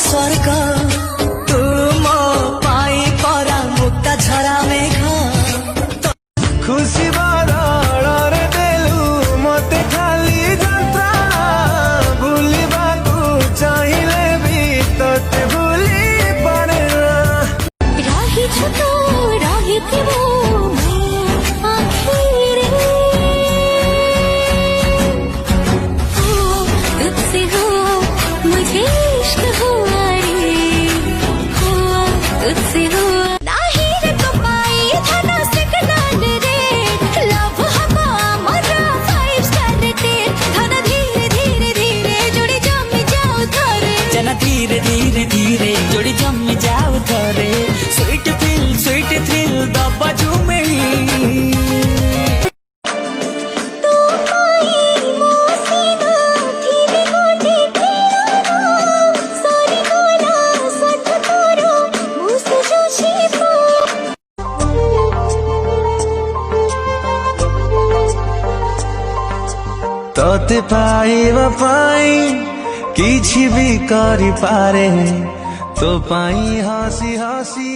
स्वर्ग तू मो पाई परा मुक्ता झरा मेघ खुशी बदଳରେ देलु मते खाली जंत्रणा भूलिबाकू चाहिले भी तोते भूली पारे राही छतो राही थिबो आखिर तुझसे हो मुझे इश्क हुआ रे तुझसे हो नाही रे तो पाई धना से कनाल रे लव हवा मरा 5 स्टार रे धना धीरे धीरे धीरे जोड़ी जम जाओ थोरे जना धीरे धीरे धीरे जोड़ी जम जाओ थोरे स्वीट थ्रिल दबा झूमे तो पाई मोसीना धीरे गोटे तेरा सारी गोला सट तोरो मुस जोशी तोते पाइबा पाई किछि भी करि पारे तो पाई हसी हसी